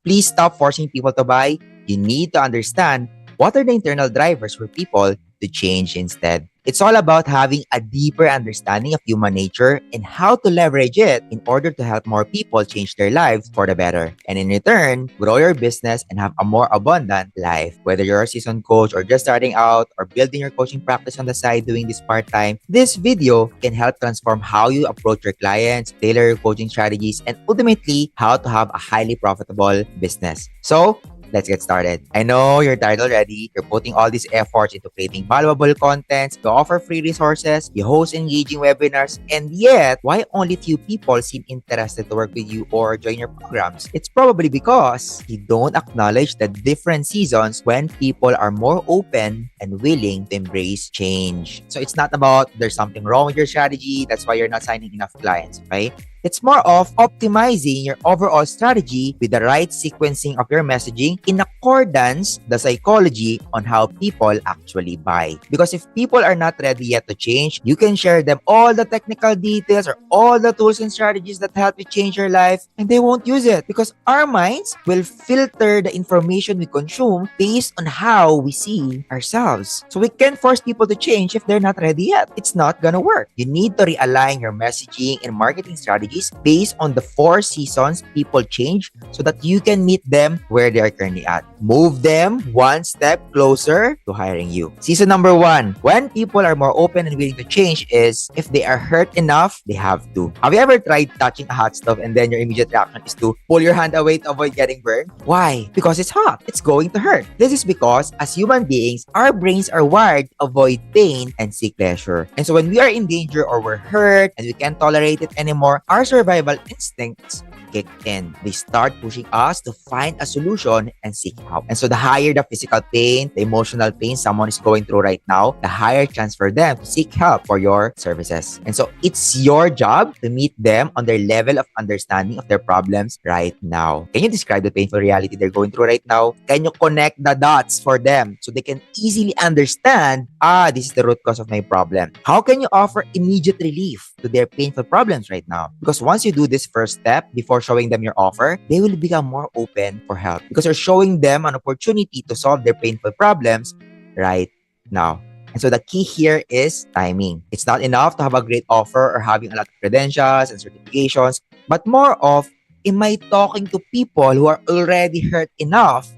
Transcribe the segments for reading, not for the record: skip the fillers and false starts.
Please stop forcing people to buy. You need to understand what are the internal drivers for people to change instead. It's all about having a deeper understanding of human nature and how to leverage it in order to help more people change their lives for the better. And in return, grow your business and have a more abundant life. Whether you're a seasoned coach or just starting out or building your coaching practice on the side doing this part-time, this video can help transform how you approach your clients, tailor your coaching strategies, and ultimately how to have a highly profitable business. So, let's get started. I know you're tired already. You're putting all these efforts into creating valuable contents, to offer free resources, you host engaging webinars, and yet, why only few people seem interested to work with you or join your programs? It's probably because you don't acknowledge the different seasons when people are more open and willing to embrace change. So it's not about there's something wrong with your strategy, that's why you're not signing enough clients, right? It's more of optimizing your overall strategy with the right sequencing of your messaging in accordance the psychology on how people actually buy. Because if people are not ready yet to change, you can share them all the technical details or all the tools and strategies that help you change your life and they won't use it because our minds will filter the information we consume based on how we see ourselves. So we can't force people to change if they're not ready yet. It's not gonna work. You need to realign your messaging and marketing strategies based on the 4 seasons people change so that you can meet them where they are currently at. Move them one step closer to hiring you. Season number 1, when people are more open and willing to change is if they are hurt enough, they have to. Have you ever tried touching a hot stove and then your immediate reaction is to pull your hand away to avoid getting burned? Why? Because it's hot. It's going to hurt. This is because as human beings, our brains are wired to avoid pain and seek pleasure. And so when we are in danger or we're hurt and we can't tolerate it anymore, our survival instincts kick in. They start pushing us to find a solution and seek help. And so the higher the physical pain, the emotional pain someone is going through right now, the higher chance for them to seek help for your services. And so it's your job to meet them on their level of understanding of their problems right now. Can you describe the painful reality they're going through right now? Can you connect the dots for them so they can easily understand, this is the root cause of my problem? How can you offer immediate relief to their painful problems right now? Because once you do this first step before showing them your offer, they will become more open for help because you're showing them an opportunity to solve their painful problems right now. And so the key here is timing. It's not enough to have a great offer or having a lot of credentials and certifications, but more of, am I talking to people who are already hurt enough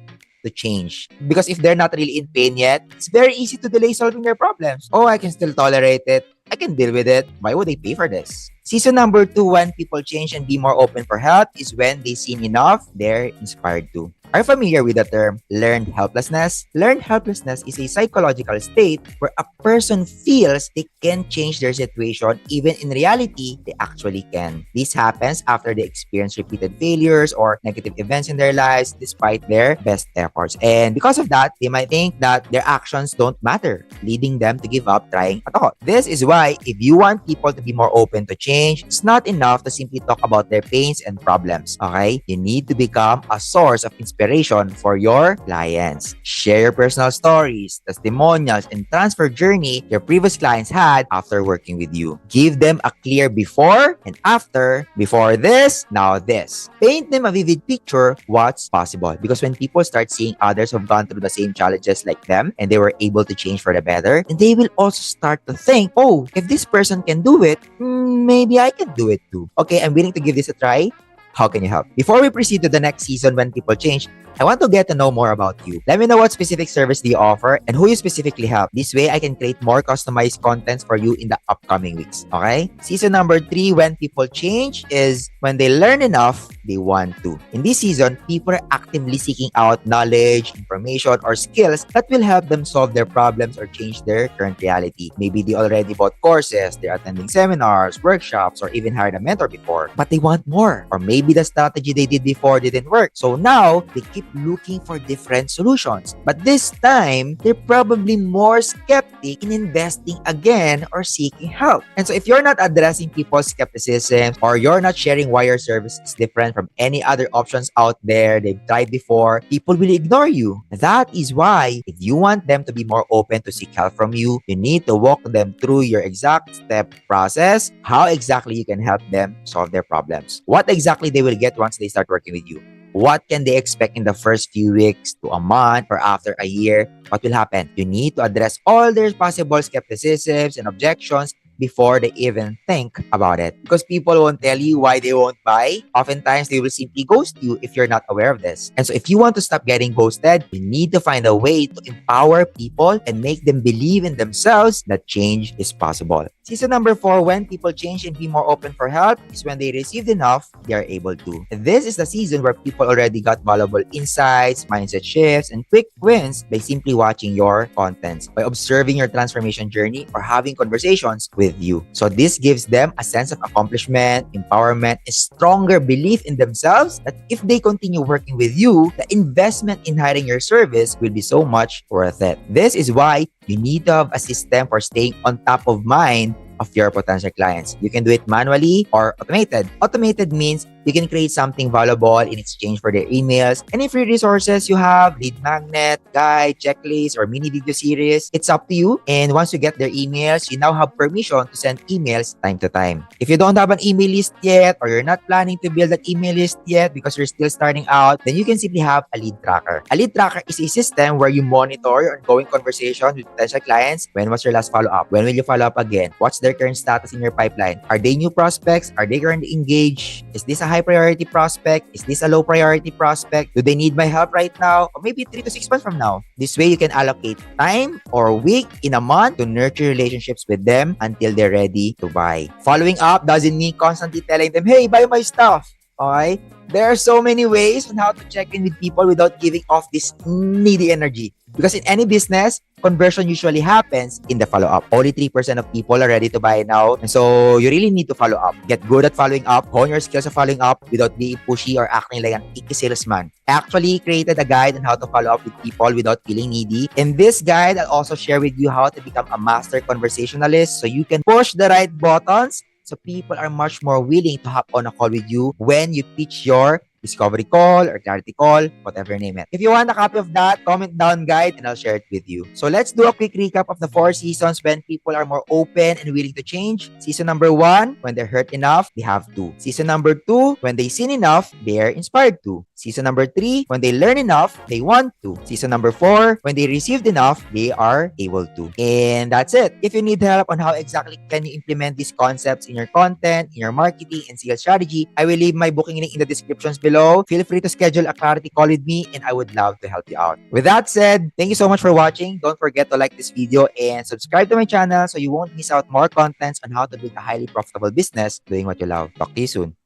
to change? Because if they're not really in pain yet, it's very easy to delay solving their problems. Oh, I can still tolerate it. I can deal with it. Why would they pay for this? Season number 2, when people change and be more open for help, is when they seen enough, they're inspired to. Are you familiar with the term learned helplessness? Learned helplessness is a psychological state where a person feels they can change their situation even in reality they actually can. This happens after they experience repeated failures or negative events in their lives despite their best efforts. And because of that, they might think that their actions don't matter, leading them to give up trying at all. This is why if you want people to be more open to change, it's not enough to simply talk about their pains and problems, okay? You need to become a source of inspiration for your clients. Share your personal stories, testimonials, and transfer journey your previous clients had after working with you. Give them a clear before and after. Before this, now this. Paint them a vivid picture what's possible. Because when people start seeing others who've gone through the same challenges like them and they were able to change for the better, then they will also start to think, oh, if this person can do it, maybe I can do it too. Okay, I'm willing to give this a try. How can you help? Before we proceed to the next season when people change, I want to get to know more about you. Let me know what specific service do you offer and who you specifically help. This way, I can create more customized contents for you in the upcoming weeks. Okay? Season number 3, when people change, is when they learn enough, they want to. In this season, people are actively seeking out knowledge, information, or skills that will help them solve their problems or change their current reality. Maybe they already bought courses, they're attending seminars, workshops, or even hired a mentor before, but they want more. Or maybe the strategy they did before didn't work. So now, they keep looking for different solutions. But this time, they're probably more skeptic in investing again or seeking help. And so if you're not addressing people's skepticism or you're not sharing why your service is different from any other options out there they've tried before, people will ignore you. That is why if you want them to be more open to seek help from you, you need to walk them through your exact step process, how exactly you can help them solve their problems, what exactly they will get once they start working with you. What can they expect in the first few weeks to a month or after a year? What will happen? You need to address all their possible skepticisms and objections before they even think about it. Because people won't tell you why they won't buy. Oftentimes, they will simply ghost you if you're not aware of this. And so, if you want to stop getting ghosted, you need to find a way to empower people and make them believe in themselves that change is possible. Season number 4, when people change and be more open for help, is when they received enough, they are able to. This is the season where people already got valuable insights, mindset shifts, and quick wins by simply watching your contents, by observing your transformation journey, or having conversations with you. So this gives them a sense of accomplishment, empowerment, a stronger belief in themselves that if they continue working with you, the investment in hiring your service will be so much worth it. This is why you need to have a system for staying on top of mind of your potential clients. You can do it manually or automated. Automated means you can create something valuable in exchange for their emails. Any free resources you have, lead magnet, guide, checklist, or mini video series, it's up to you. And once you get their emails, you now have permission to send emails time to time. If you don't have an email list yet, or you're not planning to build an email list yet because you're still starting out, then you can simply have a lead tracker. A lead tracker is a system where you monitor your ongoing conversation with potential clients. When was your last follow-up? When will you follow up again? What's their current status in your pipeline? Are they new prospects? Are they currently engaged? Is this a high priority prospect? Is this a low priority prospect? Do they need my help right now? Or maybe 3 to 6 months from now? This way, you can allocate time or week in a month to nurture relationships with them until they're ready to buy. Following up doesn't mean constantly telling them, hey, buy my stuff. Okay? There are so many ways on how to check in with people without giving off this needy energy. Because in any business, conversion usually happens in the follow-up. Only 3% of people are ready to buy now. And so you really need to follow up. Get good at following up. Hone your skills of following up without being pushy or acting like an icky salesman. I actually created a guide on how to follow up with people without feeling needy. In this guide, I'll also share with you how to become a master conversationalist so you can push the right buttons so people are much more willing to hop on a call with you when you pitch your discovery call or clarity call, whatever you name it. If you want a copy of that, comment down guide and I'll share it with you. So let's do a quick recap of the 4 seasons when people are more open and willing to change. Season number 1, when they're hurt enough, they have to. Season number 2, when they seen enough, they're inspired to. Season number 3, when they learn enough, they want to. Season number 4, when they received enough, they are able to. And that's it. If you need help on how exactly can you implement these concepts in your content, in your marketing, and sales strategy, I will leave my booking link in the descriptions below. Feel free to schedule a clarity call with me and I would love to help you out. With that said, thank you so much for watching. Don't forget to like this video and subscribe to my channel so you won't miss out more contents on how to build a highly profitable business doing what you love. Talk to you soon.